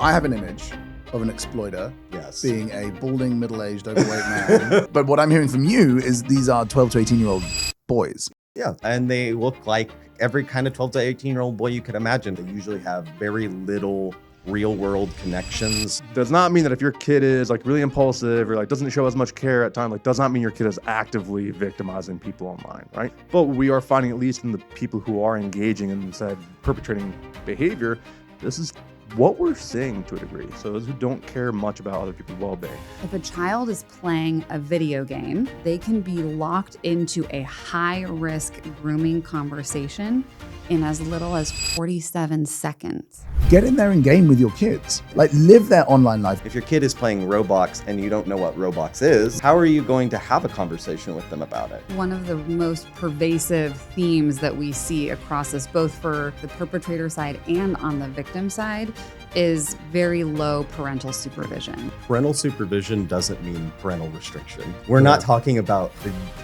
I have an image of an exploiter Yes. being a balding, middle-aged, overweight man. But what I'm hearing from you is these are 12 to 18-year-old boys. Yeah, and they look like every kind of 12 to 18-year-old boy you could imagine. They usually have very little real-world connections. Does not mean that if your kid is like really impulsive or like doesn't show as much care at time, like does not mean your kid is actively victimizing people online, right? But we are finding, at least in the people who are engaging in said perpetrating behavior, this is what we're seeing to a degree. So those who don't care much about other people's well-being. If a child is playing a video game, they can be locked into a high-risk grooming conversation in as little as 47 seconds. Get in there and game with your kids. Like, live their online life. If your kid is playing Roblox and you don't know what Roblox is, how are you going to have a conversation with them about it? One of the most pervasive themes that we see across this, both for the perpetrator side and on the victim side, is very low parental supervision. Parental supervision doesn't mean parental restriction. We're not talking about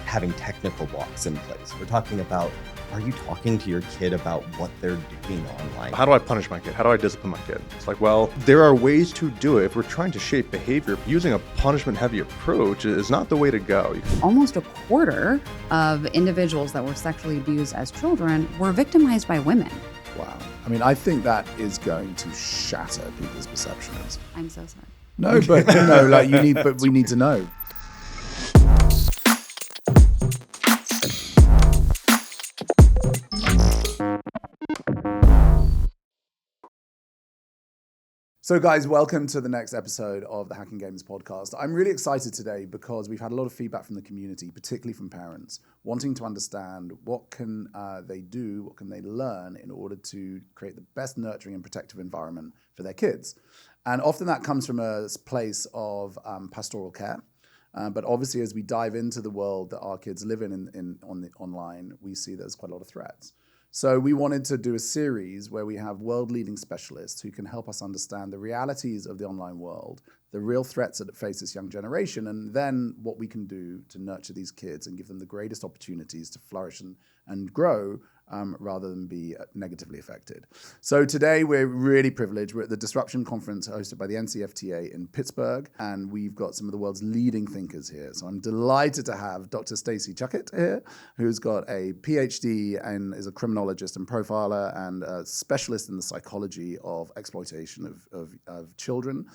having technical blocks in place. We're talking about, are you talking to your kid about what they're doing online? How do I punish my kid? How do I discipline my kid? It's like, well, there are ways to do it. If we're trying to shape behavior, using a punishment-heavy approach is not the way to go. Almost a quarter of individuals that were sexually abused as children were victimized by women. Wow. I mean, I think that is going to shatter people's perceptions. I'm so sorry. No, but we need to know. So guys, welcome to the next episode of the Hacking Games podcast. I'm really excited today because we've had a lot of feedback from the community, particularly from parents, wanting to understand what can they do, what can they learn in order to create the best nurturing and protective environment for their kids. And often that comes from a place of pastoral care. But obviously, as we dive into the world that our kids live in online, we see there's quite a lot of threats. So we wanted to do a series where we have world-leading specialists who can help us understand the realities of the online world, the real threats that face this young generation, and then what we can do to nurture these kids and give them the greatest opportunities to flourish and grow rather than be negatively affected. So today we're really privileged. We're at the Disruption Conference hosted by the NCFTA in Pittsburgh, and we've got some of the world's leading thinkers here. So I'm delighted to have Dr. Stacy Cecchet here, who's got a PhD and is a criminologist and profiler and a specialist in the psychology of exploitation of children.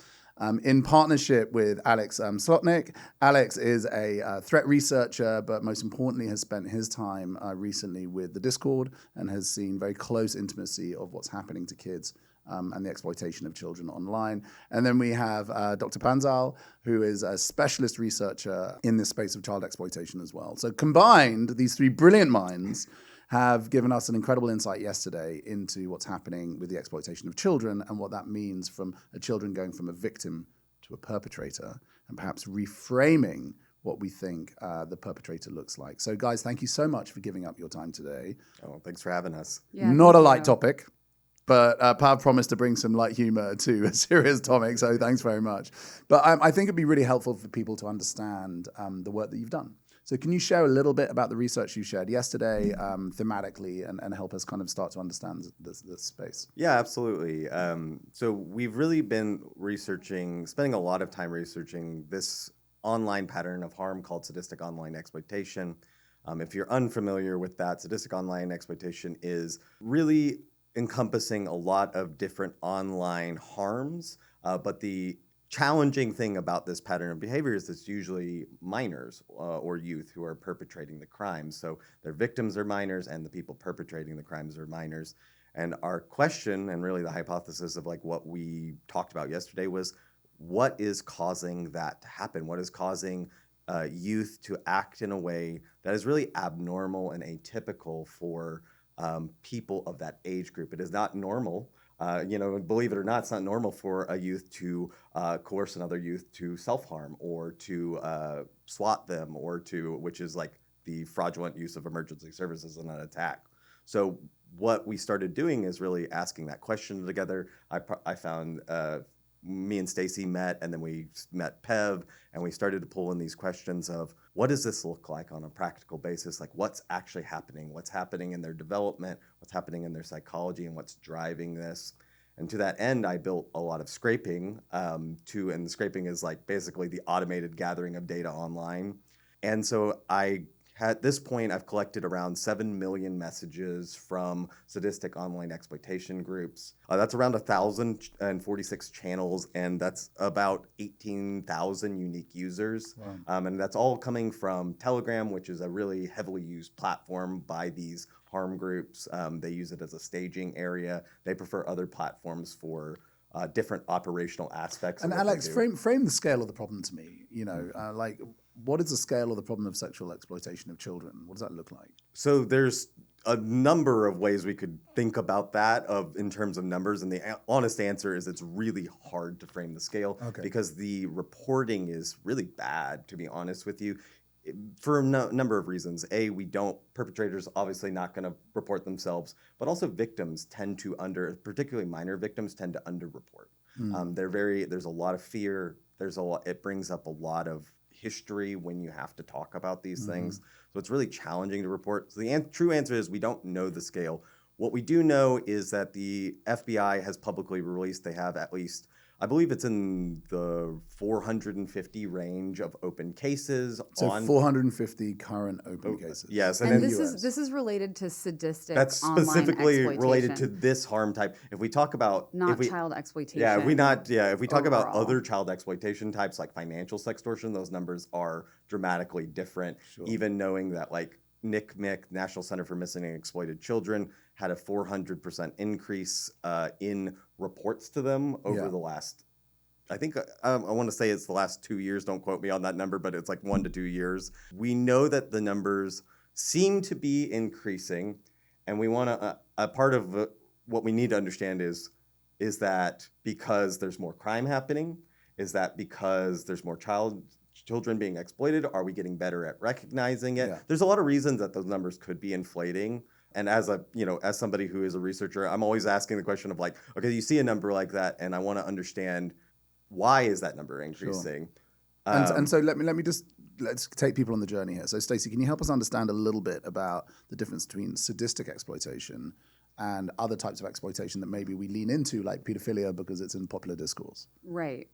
In partnership with Alex Slotnick. Alex is a threat researcher, but most importantly has spent his time recently with the Discord and has seen very close intimacy of what's happening to kids and the exploitation of children online. And then we have Dr. Bansal, who is a specialist researcher in this space of child exploitation as well. So combined, these three brilliant minds have given us an incredible insight yesterday into what's happening with the exploitation of children and what that means from children going from a victim to a perpetrator and perhaps reframing what we think the perpetrator looks like. So guys, thank you so much for giving up your time today. Oh, thanks for having us. Yeah, Not a light topic, but Pav promised to bring some light humor to a serious topic, so thanks very much. But I think it'd be really helpful for people to understand the work that you've done. So can you share a little bit about the research you shared yesterday thematically and help us kind of start to understand this space? Yeah, absolutely. So we've really been spending a lot of time researching this online pattern of harm called sadistic online exploitation. If you're unfamiliar with that, sadistic online exploitation is really encompassing a lot of different online harms, but the challenging thing about this pattern of behavior is it's usually minors or youth who are perpetrating the crimes. So their victims are minors and the people perpetrating the crimes are minors. And our question, and really the hypothesis of like what we talked about yesterday, was what is causing that to happen? What is causing youth to act in a way that is really abnormal and atypical for people of that age group? It is not normal. Believe it or not, it's not normal for a youth to coerce another youth to self-harm or to swat them which is like the fraudulent use of emergency services in an attack. So what we started doing is really asking that question together. I found me and Stacey met, and then we met Pev, and we started to pull in these questions of what does this look like on a practical basis? Like what's actually happening? What's happening in their development? What's happening in their psychology? And what's driving this? And to that end, I built a lot of scraping and the scraping is like basically the automated gathering of data online. And so at this point, I've collected around 7 million messages from sadistic online exploitation groups. That's around 1,046 channels, and that's about 18,000 unique users. Wow. And that's all coming from Telegram, which is a really heavily used platform by these harm groups. They use it as a staging area. They prefer other platforms for different operational aspects. And Alex, frame the scale of the problem to me. What is the scale of the problem of sexual exploitation of children? What does that look like? So there's a number of ways we could think about that in terms of numbers. And the honest answer is it's really hard to frame the scale because the reporting is really bad, to be honest with you, for a number of reasons. Perpetrators obviously not going to report themselves, but also victims tend to particularly minor victims tend to underreport. There's a lot of fear. It brings up a lot of history when you have to talk about these things. So it's really challenging to report. So the true answer is we don't know the scale. What we do know is that the FBI has publicly released they have at least, I believe it's in the 450 range of open cases. So 450 current open cases. Yes, and this is related to sadistic that's online specifically exploitation. related to this harm type. If we talk about child exploitation. If we talk about overall. other child exploitation types like financial sextortion, those numbers are dramatically different. Sure. Even knowing that like NCMEC, National Center for Missing and Exploited Children, had a 400% increase in reports to them over the last, I think, I want to say it's the last 2 years. Don't quote me on that number, but it's like 1 to 2 years. We know that the numbers seem to be increasing, and we want to, a part of what we need to understand is that because there's more crime happening? Is that because there's more children being exploited? Are we getting better at recognizing it? Yeah. There's a lot of reasons that those numbers could be inflating. And as somebody who is a researcher, I'm always asking the question of like, okay, you see a number like that, and I want to understand why is that number increasing. Sure. And so let's take people on the journey here. So Stacey, can you help us understand a little bit about the difference between sadistic exploitation and other types of exploitation that maybe we lean into, like pedophilia, because it's in popular discourse? Right.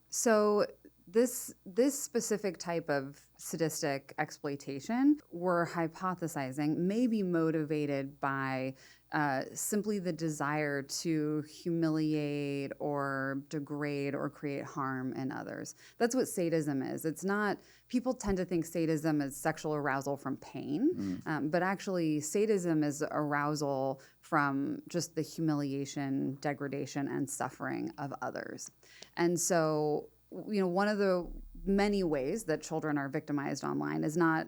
So this specific type of sadistic exploitation, we're hypothesizing, may be motivated by simply the desire to humiliate or degrade or create harm in others. That's what sadism is. It's not, people tend to think sadism is sexual arousal from pain, but actually sadism is arousal from just the humiliation, degradation, and suffering of others. And so, one of the many ways that children are victimized online is not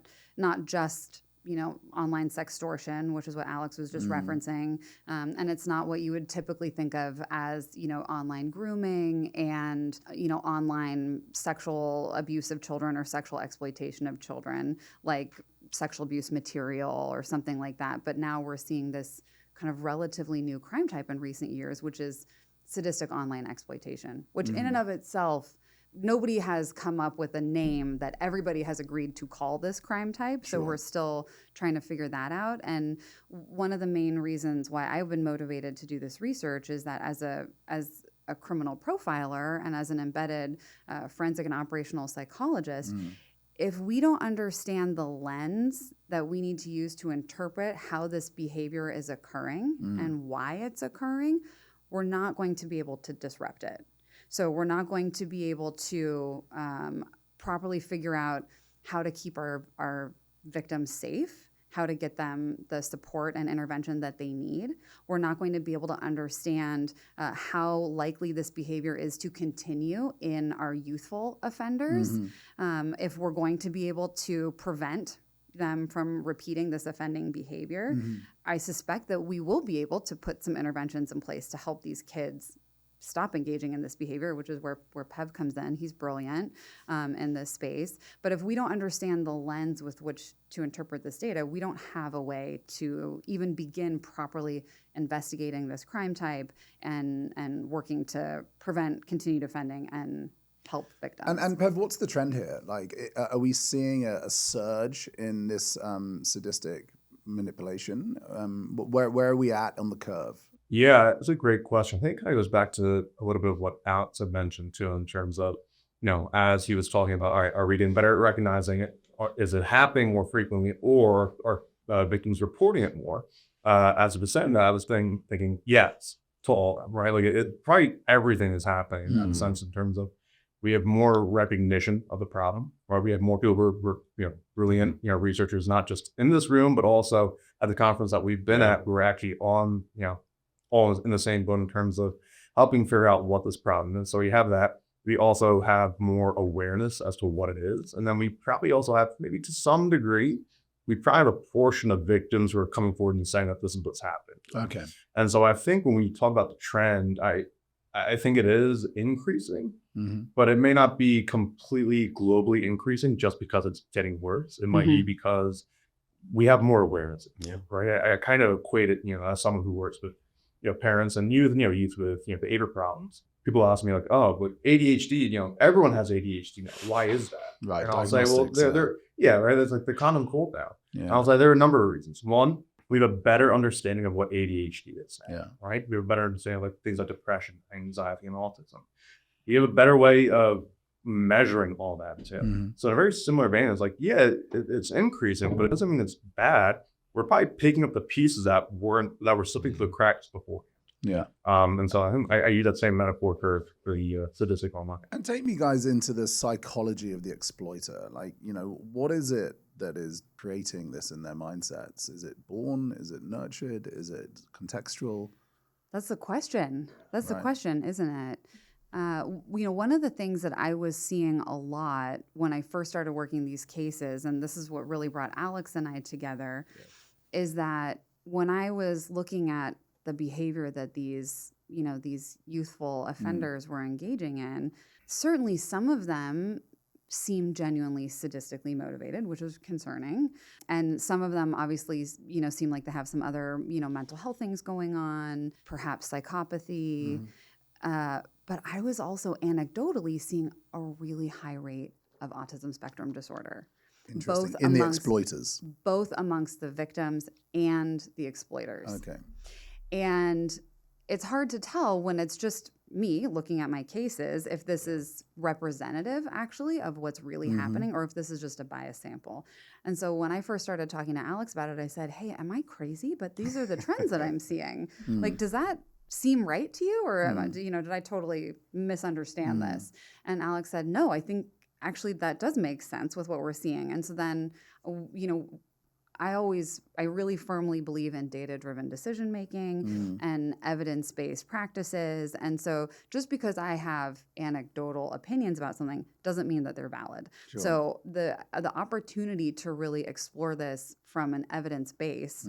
just online sextortion, which is what Alex was just referencing, and it's not what you would typically think of as online grooming and online sexual abuse of children or sexual exploitation of children, like sexual abuse material or something like that. But now we're seeing this kind of relatively new crime type in recent years, which is sadistic online exploitation, which in and of itself, nobody has come up with a name that everybody has agreed to call this crime type. So we're still trying to figure that out. And one of the main reasons why I've been motivated to do this research is that as a criminal profiler and as an embedded forensic and operational psychologist, if we don't understand the lens that we need to use to interpret how this behavior is occurring and why it's occurring, we're not going to be able to disrupt it. So we're not going to be able to properly figure out how to keep our victims safe, how to get them the support and intervention that they need. We're not going to be able to understand how likely this behavior is to continue in our youthful offenders. If we're going to be able to prevent them from repeating this offending behavior, I suspect that we will be able to put some interventions in place to help these kids stop engaging in this behavior, which is where Pev comes in. He's brilliant in this space. But if we don't understand the lens with which to interpret this data, we don't have a way to even begin properly investigating this crime type and working to prevent continued offending and help victims. And Pev, what's the trend here? Like, are we seeing a surge in this sadistic manipulation? Where are we at on the curve? Yeah, it's a great question. I think it kind of goes back to a little bit of what Alex had mentioned too, in terms of, as he was talking about, all right, are we getting better at recognizing it? Or is it happening more frequently, or are victims reporting it more? As a percent, I was thinking yes to all of them, right? Like probably everything is happening in that sense, in terms of we have more recognition of the problem, right? We have more people who are brilliant, researchers, not just in this room, but also at the conference that we've been at, who are actually on, all in the same boat in terms of helping figure out what this problem is. So we have that. We also have more awareness as to what it is. And then we probably also have, maybe to some degree, we probably have a portion of victims who are coming forward and saying that this is what's happened. Okay. And so I think when we talk about the trend, I think it is increasing, but it may not be completely globally increasing just because it's getting worse. It might be because we have more awareness, right? I kind of equate it, as someone who works with parents and youth, youth with behavior problems. People ask me like, oh, but ADHD, everyone has ADHD now. Why is that? Right. And I'll say, well, right. That's like the common cold now. Yeah. And I'll say there are a number of reasons. One, we have a better understanding of what ADHD is now, Yeah. right? We have a better understanding of like things like depression, anxiety, and autism. You have a better way of measuring all that too. So in a very similar vein, it's like, it's increasing, but it doesn't mean it's bad. We're probably picking up the pieces that were slipping through the cracks before. Yeah. And so I think I use that same metaphor for the sadistic online. And take me guys into the psychology of the exploiter. Like, what is it that is creating this in their mindsets? Is it born? Is it nurtured? Is it contextual? That's the question. That's the Right. question, isn't it? One of the things that I was seeing a lot when I first started working these cases, and this is what really brought Alex and I together, is that when I was looking at the behavior that these youthful offenders were engaging in, certainly some of them seemed genuinely sadistically motivated, which was concerning. And some of them obviously, seem like they have some other, mental health things going on, perhaps psychopathy. But I was also anecdotally seeing a really high rate of autism spectrum disorder. Interesting. In the exploiters. Both amongst the victims and the exploiters. Okay. And it's hard to tell when it's just me looking at my cases if this is representative actually of what's really happening or if this is just a bias sample. And so when I first started talking to Alex about it, I said, hey, am I crazy? But these are the trends that I'm seeing. Like, does that seem right to you? Or, did I totally misunderstand this? And Alex said, no, I think actually that does make sense with what we're seeing. And so then, I really firmly believe in data-driven decision-making and evidence-based practices. And so just because I have anecdotal opinions about something doesn't mean that they're valid. Sure. So the opportunity to really explore this from an evidence base,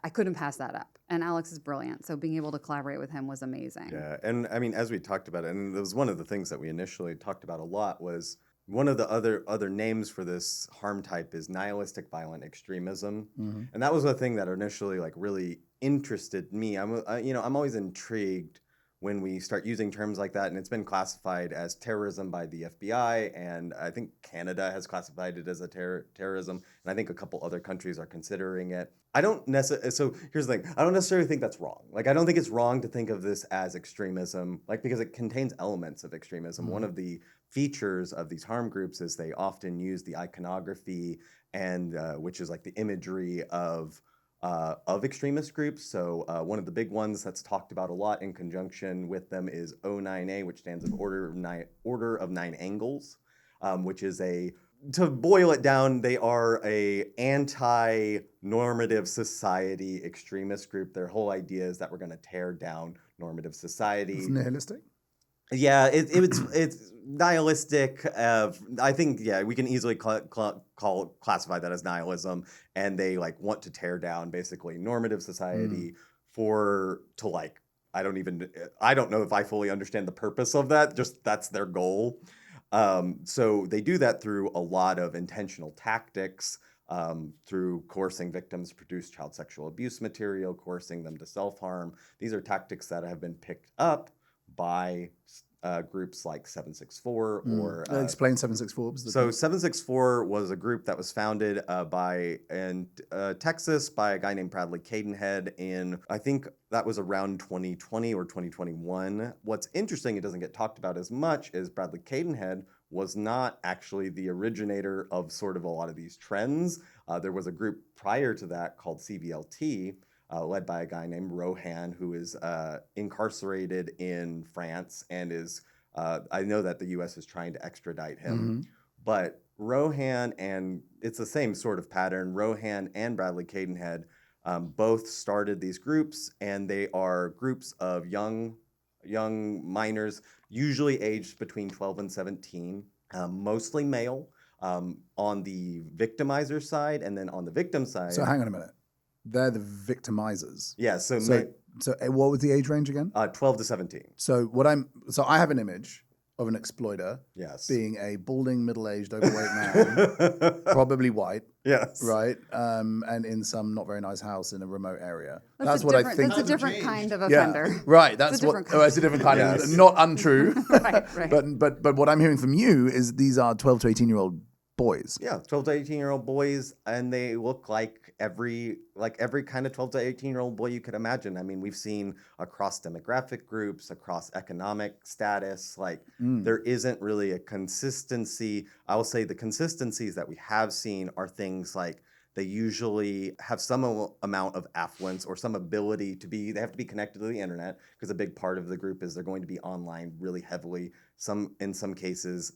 I couldn't pass that up. And Alex is brilliant. So being able to collaborate with him was amazing. Yeah, and I mean, as we talked about it, and it was one of the things that we initially talked about a lot was one of the other names for this harm type is nihilistic violent extremism, and that was a thing that initially really interested me. I'm always intrigued when we start using terms like that, and it's been classified as terrorism by the FBI, and I think Canada has classified it as a terrorism, and I think a couple other countries are considering it. So here's the thing. I don't necessarily think that's wrong. I don't think it's wrong to think of this as extremism, because it contains elements of extremism. One of the features of these harm groups is they often use the iconography and which is the imagery of extremist groups. So one of the big ones that's talked about a lot in conjunction with them is O9A, which stands for Order of Nine Angles, which is to boil it down, they are a anti-normative society extremist group. Their whole idea is that we're going to tear down normative society. It's nihilistic? Yeah, it's nihilistic. I think we can easily classify that as nihilism, and they want to tear down basically normative society I don't know if I fully understand the purpose of that. Just that's their goal. So they do that through a lot of intentional tactics, through coercing victims to produce child sexual abuse material, coercing them to self-harm. These are tactics that have been picked up by groups like 764 or explain 764. So 764 was a group that was founded in Texas by a guy named Bradley Cadenhead in, I think that was around 2020 or 2021. What's interesting, it doesn't get talked about as much, is Bradley Cadenhead was not actually the originator of sort of a lot of these trends. There was a group prior to that called CVLT, led by a guy named Rohan, who is incarcerated in France and is, I know that the U.S. is trying to extradite him. But Rohan, and it's the same sort of pattern, Rohan and Bradley Cadenhead both started these groups, and they are groups of young minors, usually aged between 12 and 17, mostly male, on the victimizer side, and then on the victim side. So hang on a minute. They're the victimizers. Yeah. So what was the age range again? 12 to 17. So I have an image of an exploiter. Yes. Being a balding, middle-aged, overweight man, probably white. Yes. Right. And in some not very nice house in a remote area. That's what I think. That's a different kind of offender. Yeah. Right. It's a different kind. It's a different kind of, not untrue. Right. But what I'm hearing from you is these are 12 to 18-year-old boys. Yeah, 12 to 18-year-old boys, and they look like every kind of 12 to 18-year-old boy you could imagine. I mean, we've seen across demographic groups, across economic status, there isn't really a consistency. I will say the consistencies that we have seen are things like they usually have some amount of affluence or some ability they have to be connected to the internet, because a big part of the group is they're going to be online really heavily, in some cases,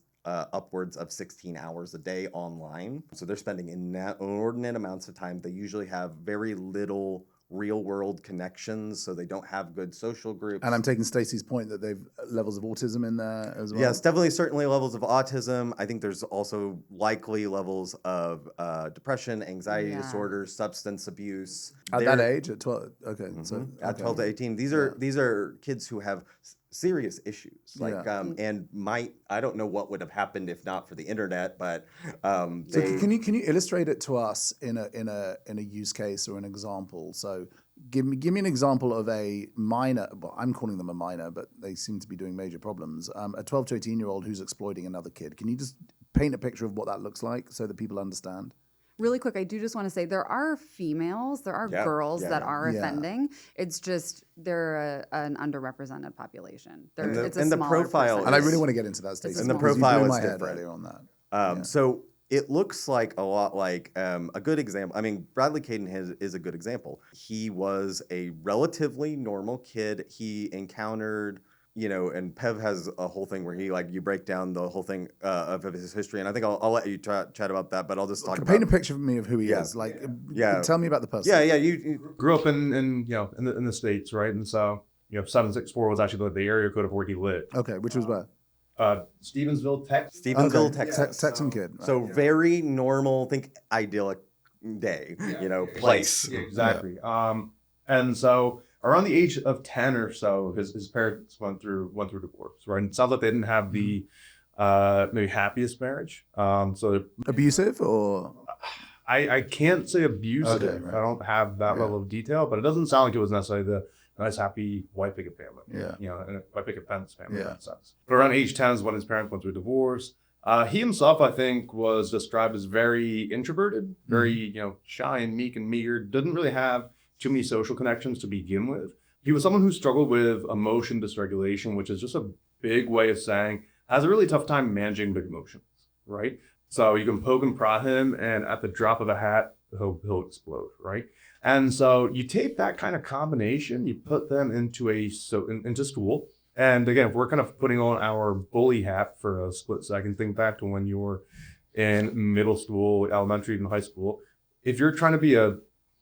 upwards of 16 hours a day online. So they're spending inordinate amounts of time. They usually have very little real world connections, so they don't have good social groups. And I'm taking Stacey's point that they've levels of autism in there as well. Yes, definitely, certainly levels of autism. I think there's also likely levels of depression, anxiety disorders, substance abuse. At that age, at 12. Okay. Mm-hmm. So at 12 to 18, these are kids who have serious issues, and I don't know what would have happened if not for the internet, but so can you illustrate it to us in a use case or an example? So give me an example of a minor. Well, I'm calling them a minor, but they seem to be doing major problems. A 12 to 18-year-old who's exploiting another kid. Can you just paint a picture of what that looks like so that people understand? Really quick, I do just want to say there are girls that are offending. It's just they're an underrepresented population. It's a smaller profile, percentage. And I really want to get into that, Stacey. And the profile is different earlier on that. So it looks like a lot like a good example. I mean, Bradley Cadenhead is a good example. He was a relatively normal kid. He encountered, and Pev has a whole thing where he you break down the whole thing of his history, and I think I'll let you chat about that, but I'll just talk about. Paint a picture for me of who he is. Tell me about the person. Yeah. You grew up in the States, right? And so 764 was actually the area code of where he lived. Okay, which was where? Stevensville, Texas. Texas. Texan kid. So very normal, think idyllic day, place. Exactly. And so around the age of 10 or so, his parents went through divorce, right? And it sounds like they didn't have the maybe happiest marriage. So abusive or? I can't say abusive. Okay, right. I don't have that level of detail, but it doesn't sound like it was necessarily the nice, happy white picket family. And a white picket fence family in that sense. But around age 10 is when his parents went through divorce. He himself, I think, was described as very introverted, very shy and meek and meager. Didn't really have too many social connections to begin with. He was someone who struggled with emotion dysregulation, which is just a big way of saying has a really tough time managing big emotions, right? So you can poke and prod him, and at the drop of a hat, he'll explode, right? And so you take that kind of combination, you put them into school. And again, if we're kind of putting on our bully hat for a split second, think back to when you were in middle school, elementary, and high school. If you're trying to be a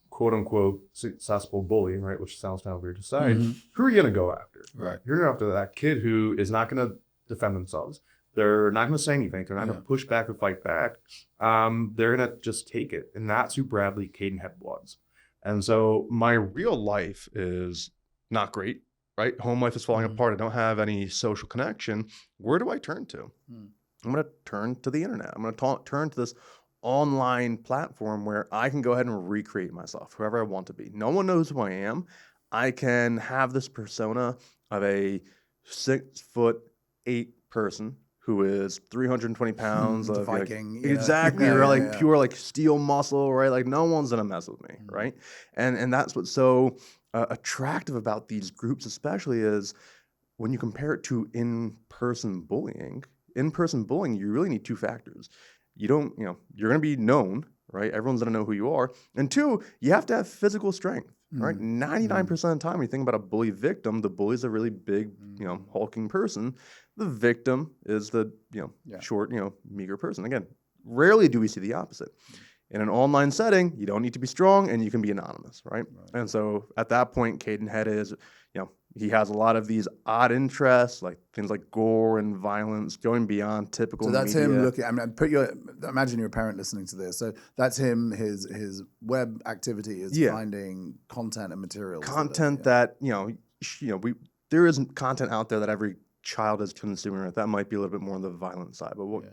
quote unquote successful bully, right, which sounds kind of weird to say, who are you going to go after? Right. You're going after that kid who is not going to defend themselves. They're not going to say anything. They're not going to push back or fight back. They're going to just take it. And that's who Bradley Cadenhead was. And so my real life is not great, right? Home life is falling apart. I don't have any social connection. Where do I turn to? I'm going to turn to the internet. I'm going to turn to this online platform where I can go ahead and recreate myself, whoever I want to be. No one knows who I am. I can have this persona of a 6'8" person who is 320 pounds of like, Viking, you know? exactly, Yeah, or yeah, like yeah. pure like steel muscle, right? Like no one's gonna mess with me, right? And that's what's so attractive about these groups, especially, is when you compare it to in-person bullying. In-person bullying, you really need two factors. You don't, you're gonna be known, right? Everyone's gonna know who you are, and two, you have to have physical strength. Right, 99% of the time, when you think about a bully victim, the bully's a really big, hulking person. The victim is the, short, meager person. Again, rarely do we see the opposite. In an online setting, you don't need to be strong and you can be anonymous, right? And so at that point, Caden Head is, he has a lot of these odd interests, like things like gore and violence, going beyond typical So that's media. him looking. I mean, imagine you're a parent listening to this. So that's him. His web activity is finding content and materials. That there isn't content out there that every child is consuming. Right? That might be a little bit more on the violent side. But what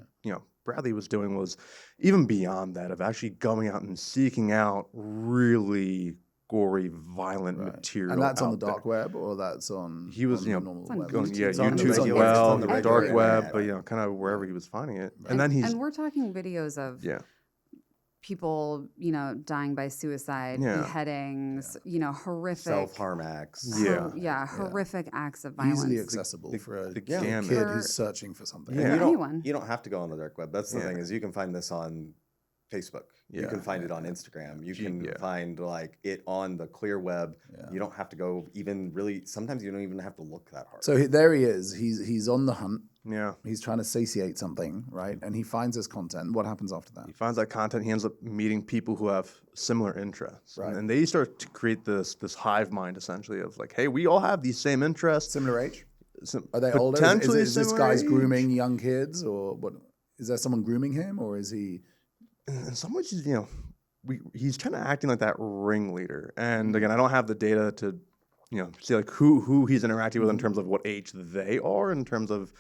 Bradley was doing was even beyond that, of actually going out and seeking out really gory, violent material. And that's on the out dark there. web, or that's on He was, normal web. going, It's on the YouTube as radio, well, it's on the the regular dark web, internet. but kind of wherever he was finding it. And then he's we're talking videos of people, dying by suicide, beheadings, horrific Self-harm acts. horrific acts of violence. Easily accessible for a gamut. kid who's searching for something. And anyone. you don't have to go on the dark web. That's the thing, is you can find this on Facebook. You can find it on Instagram. You can find like it on the clear web. You don't have to go even really. Sometimes you don't even have to look that hard. So there he is. He's on the hunt. Yeah. He's trying to satiate something, right? And he finds this content. What happens after that? He finds that content. He ends up meeting people who have similar interests, Right. and they start to create this hive mind, essentially, of like, hey, we all have these same interests. Similar age? Some, Are they older? potentially Is this similar guy's age. grooming young kids, or what? Is there someone grooming him, or is he? In some ways, he's kind of acting like that ringleader. And again, I don't have the data to, see like who he's interacting with in terms of what age they are, in terms of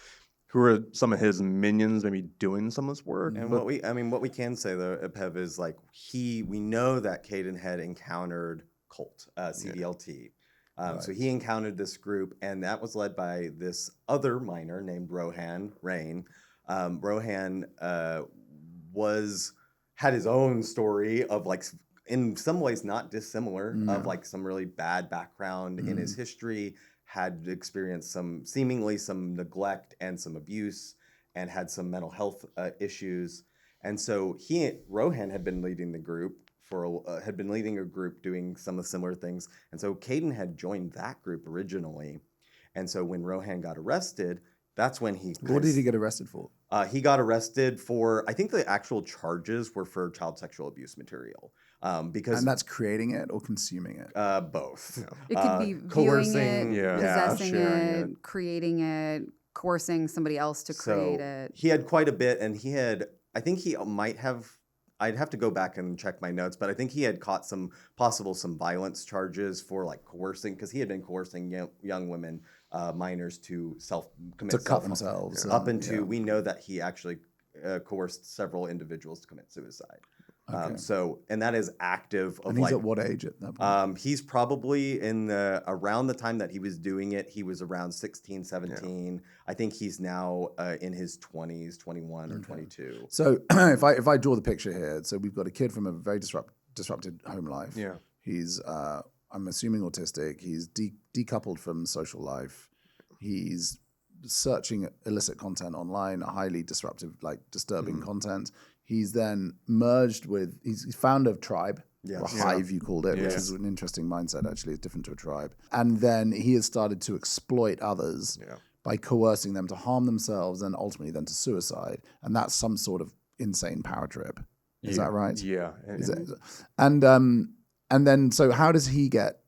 who are some of his minions maybe doing some of this work. And what we can say though, Pev, is like we know that Caden had encountered cult, CDLT. So he encountered this group, and that was led by this other minor named Rohan Rain. Rohan had his own story of like, in some ways not dissimilar, of like some really bad background in his history, had experienced some neglect and some abuse, and had some mental health issues. And so Rohan had been leading the group doing some of the similar things. And so Caden had joined that group originally. And so when Rohan got arrested, that's when What did he get arrested for? He got arrested for, I think the actual charges were for child sexual abuse material. And that's creating it or consuming it? Both. It could be Coercing, viewing it, possessing it, creating it, coercing somebody else to create it. He had quite a bit, and I'd have to go back and check my notes, but I think he had caught some violence charges for like coercing, because he had been coercing young women, minors, to cut themselves. We know that he actually coerced several individuals to commit suicide. And that is active. And he's at what age at that point? He's probably around the time that he was doing it, he was around 16, 17. I think he's now in his 20s, 21 or 22. So if I draw the picture here, so we've got a kid from a very disrupted home life. Yeah. He's, I'm assuming, autistic. He's decoupled from social life. He's searching illicit content online, highly disruptive, like disturbing content. He's then merged with, he's found a tribe, or a hive you called it, which is an interesting mindset actually. It's different to a tribe. And then he has started to exploit others by coercing them to harm themselves and ultimately then to suicide. And that's some sort of insane power trip. Is that right? Yeah. And then, so how does he get,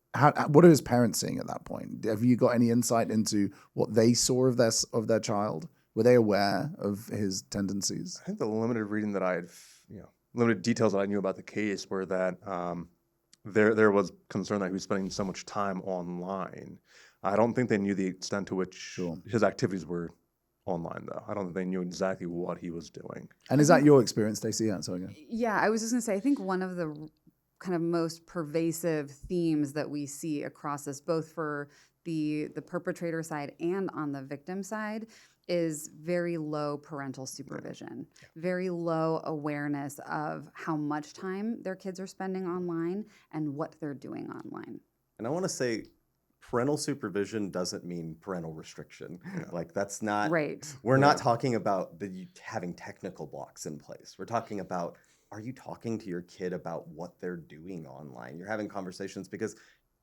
what are his parents seeing at that point? Have you got any insight into what they saw of their child? Were they aware of his tendencies? I think the limited reading that I had, limited details that I knew about the case were that there was concern that he was spending so much time online. I don't think they knew the extent to which his activities were online, though. I don't think they knew exactly what he was doing. And is that your experience, Stacey? Yeah, I was just going to say, I think one of the kind of most pervasive themes that we see across this, both for the perpetrator side and on the victim side, is very low parental supervision, very low awareness of how much time their kids are spending online and what they're doing online. And I want to say parental supervision doesn't mean parental restriction. Like that's not, Right. we're not talking about having technical blocks in place. We're talking about, are you talking to your kid about what they're doing online? You're having conversations because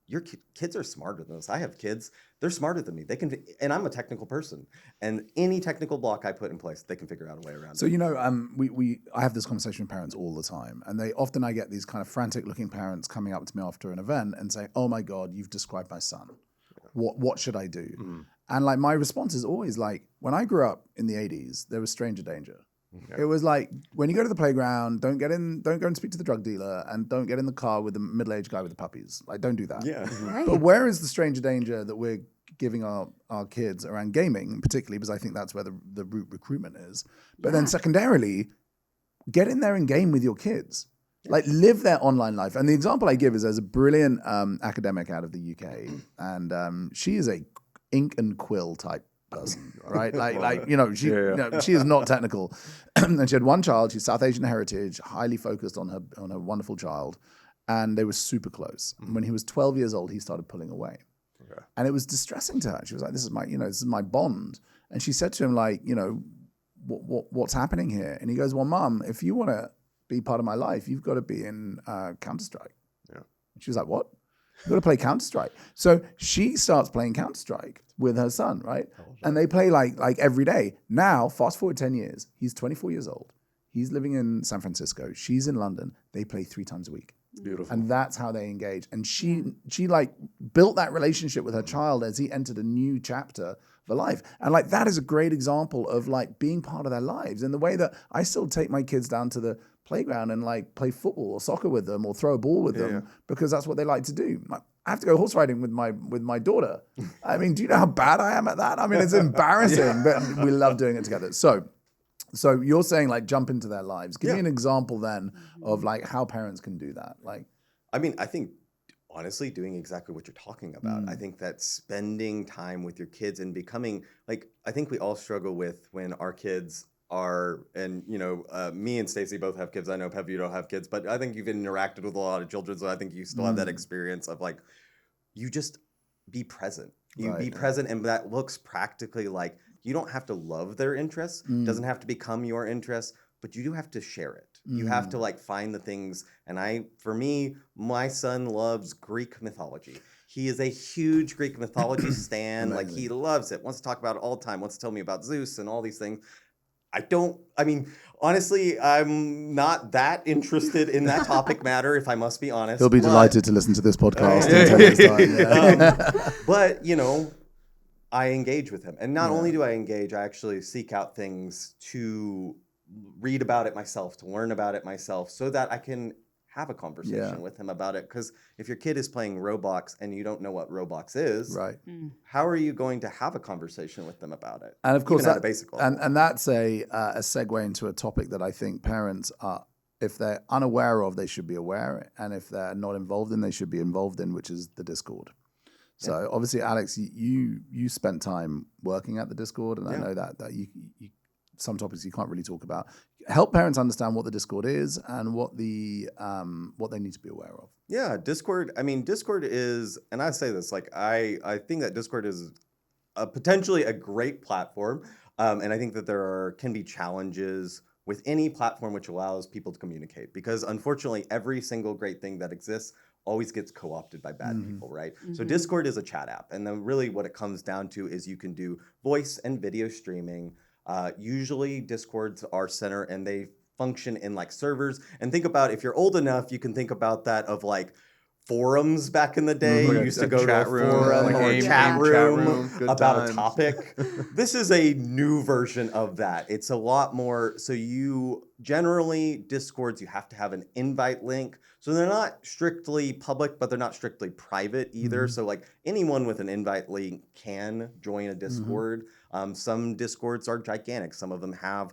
your kids are smarter than us. I have kids, they're smarter than me. They can, and I'm a technical person. And any technical block I put in place, they can figure out a way around So, it. you know, I have this conversation with parents all the time, and I get these kind of frantic looking parents coming up to me after an event and saying, "Oh my God, you've described my son. What should I do?" Mm-hmm. And like my response is always like, when I grew up in the 80s, there was stranger danger. It was like, when you go to the playground, don't go and speak to the drug dealer, and don't get in the car with the middle-aged guy with the puppies. Like, don't do that. Yeah. Right. But where is the stranger danger that we're giving our kids around gaming, particularly because I think that's where the root recruitment is. But then secondarily, get in there and game with your kids. Like, live their online life. And the example I give is there's a brilliant academic out of the UK, and she is a ink and quill type person, right? She is not technical. And she had one child. She's South Asian heritage, highly focused on her wonderful child, and they were super close. And when he was 12 years old, he started pulling away. Okay. And it was distressing to her. She was like, this is my bond. And she said to him, like, what's happening here? And he goes, well, Mom, if you want to be part of my life, you've got to be in Counter-Strike. Yeah. And she was like, what? You've got to play Counter-Strike. So she starts playing Counter-Strike with her son, right? And they play like every day. Now, fast forward 10 years, he's 24 years old. He's living in San Francisco. She's in London. They play 3 times a week. Beautiful. And that's how they engage. And she like built that relationship with her child as he entered a new chapter for life. And like, that is a great example of like being part of their lives in the way that I still take my kids down to the playground and like play football or soccer with them or throw a ball with them because that's what they like to do. I have to go horse riding with my daughter. I mean, do you know how bad I am at that? I mean, it's embarrassing, but we love doing it together. So you're saying like jump into their lives. Give me an example then of like how parents can do that. Like, I mean, I think honestly doing exactly what you're talking about. I think that spending time with your kids and becoming like, I think we all struggle with when our kids are, and me and Stacey both have kids. I know Pev, you don't have kids, but I think you've interacted with a lot of children, so I think you still have that experience of like, you just be present. You be present, and that looks practically like you don't have to love their interests. Doesn't have to become your interests, but you do have to share it. You have to like find the things. And for me, my son loves Greek mythology. He is a huge Greek mythology stan. Like, he loves it. Wants to talk about it all the time. Wants to tell me about Zeus and all these things. Honestly, I'm not that interested in that topic matter, if I must be honest. He'll be delighted to listen to this podcast in 10 years' time. But, I engage with him. And not only do I engage, I actually seek out things to read about it myself, to learn about it myself, so that I can have a conversation with him about it. Because if your kid is playing Roblox and you don't know what Roblox is, how are you going to have a conversation with them about it? And of course, at a basic level. And that's a segue into a topic that I think parents are, if they're unaware of, they should be aware, and if they're not involved in, they should be involved in, which is the Discord. So obviously, Alex, you spent time working at the Discord, and I know that you some topics you can't really talk about. Help parents understand what the Discord is and what they need to be aware of. Yeah, Discord. I mean, Discord is, and I say this, like I think that Discord is potentially a great platform, and I think that can be challenges with any platform which allows people to communicate, because unfortunately, every single great thing that exists always gets co-opted by bad people, right? So Discord is a chat app, and then really what it comes down to is you can do voice and video streaming. Usually Discords are center, and they function in like servers. And think about, if you're old enough, you can think about that of like forums back in the day. You used to go to a forum or a chat room about a topic. This is a new version of that. It's a lot more. So Discords, you have to have an invite link. So they're not strictly public, but they're not strictly private either. So like anyone with an invite link can join a Discord. Some Discords are gigantic. Some of them have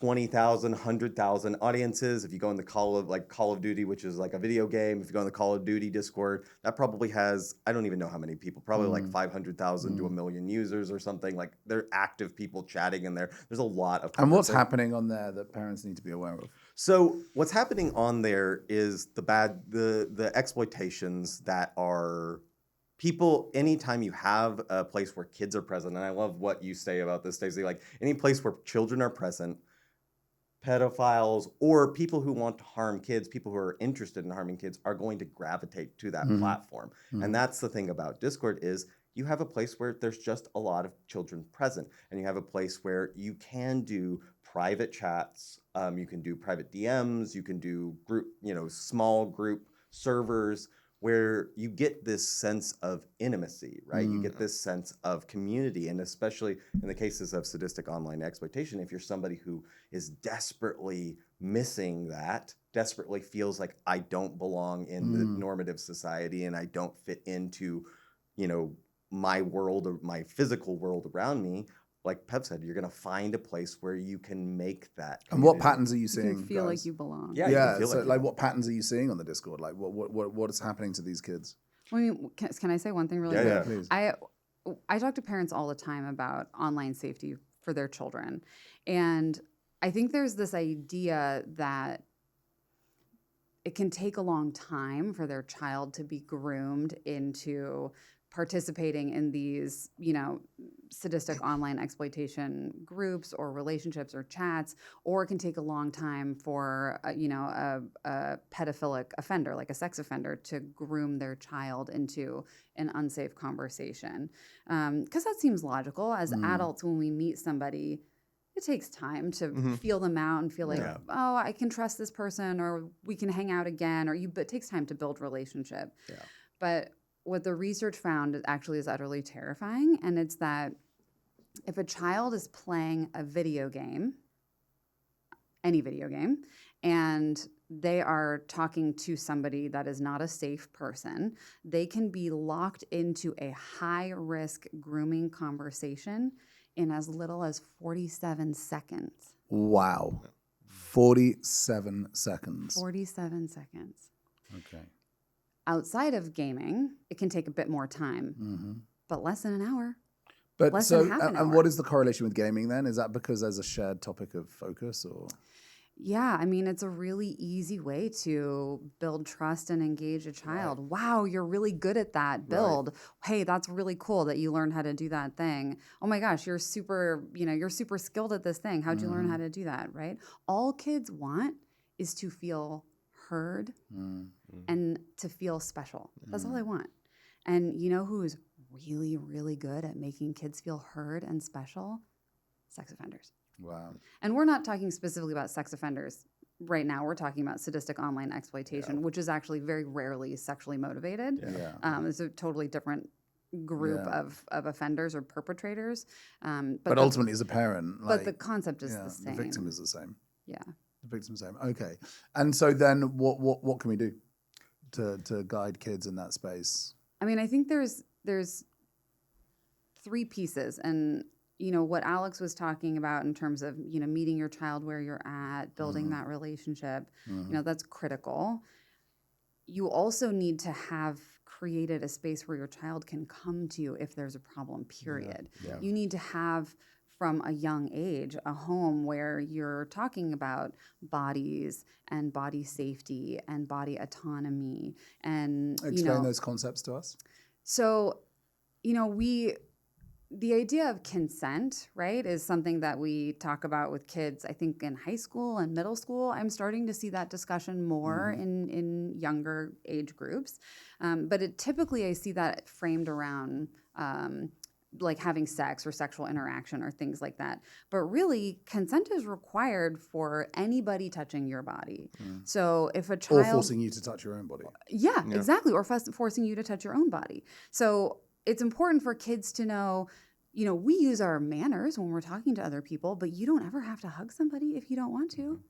20,000, 100,000 audiences. If you go in the Call of Duty, which is like a video game, if you go in the Call of Duty Discord, that probably has, I don't even know how many people, probably like 500,000 to 1 million users or something. Like they're active people chatting in there. There's a lot of. And what's happening on there that parents need to be aware of? So what's happening on there is the exploitations that are people. Anytime you have a place where kids are present, and I love what you say about this, Stacey. Like any place where children are present, pedophiles or people who want to harm kids, people who are interested in harming kids, are going to gravitate to that platform. And that's the thing about Discord is you have a place where there's just a lot of children present, and you have a place where you can do private chats, you can do private DMs, you can do group, small group servers where you get this sense of intimacy, right? You get this sense of community, and especially in the cases of sadistic online exploitation, if you're somebody who is desperately missing that, desperately feels like I don't belong in the normative society and I don't fit into, my world or my physical world around me, like Pev said, you're going to find a place where you can make that community. And what patterns are you You seeing? can feel guys? like you belong. Yeah, you can feel So, like what patterns are you seeing on the Discord? Like, what is happening to these kids? I mean, can I say one thing really Yeah, quick? yeah. Please. I talk to parents all the time about online safety for their children. And I think there's this idea that it can take a long time for their child to be groomed into participating in these, sadistic online exploitation groups or relationships or chats, or it can take a long time for, a pedophilic offender, like a sex offender, to groom their child into an unsafe conversation. Because that seems logical. As adults, when we meet somebody, it takes time to feel them out and feel like, oh, I can trust this person, or we can hang out again, but it takes time to build relationship. Yeah. But what the research found actually is utterly terrifying, and it's that if a child is playing a video game, any video game, and they are talking to somebody that is not a safe person, they can be locked into a high-risk grooming conversation in as little as 47 seconds. Wow. 47 seconds. 47 seconds. Okay. Outside of gaming, it can take a bit more time, but less than an hour. But Less so, than half an and hour. what is the correlation with gaming then? Is that because there's a shared topic of focus, or? Yeah, I mean, it's a really easy way to build trust and engage a child. Right. Wow, you're really good at that. Build. Right. Hey, that's really cool that you learned how to do that thing. Oh my gosh, you're super skilled at this thing. How'd you learn how to do that, right? All kids want is to feel heard and to feel special. That's all they want. And you know who's really, really good at making kids feel heard and special? Sex offenders. Wow. And we're not talking specifically about sex offenders right now. We're talking about sadistic online exploitation, which is actually very rarely sexually motivated. It's a totally different group of offenders or perpetrators. But ultimately, as a parent, but the concept is the same. The victim is the same. Yeah. The victim's the same. Okay. And so then what can we do to guide kids in that space? I mean, I think there's three pieces, and what Alex was talking about in terms of meeting your child where you're at, building that relationship, that's critical. You also need to have created a space where your child can come to you if there's a problem, period. Yeah. You need to have, from a young age, a home where you're talking about bodies and body safety and body autonomy. And explain those concepts to us. So, the idea of consent, right, is something that we talk about with kids, I think, in high school and middle school. I'm starting to see that discussion more in younger age groups. But typically I see that framed around like having sex or sexual interaction or things like that. But really, consent is required for anybody touching your body. So if a child... Or forcing you to touch your own body. Yeah. Exactly. Or forcing you to touch your own body. So it's important for kids to know, we use our manners when we're talking to other people, but you don't ever have to hug somebody if you don't want to.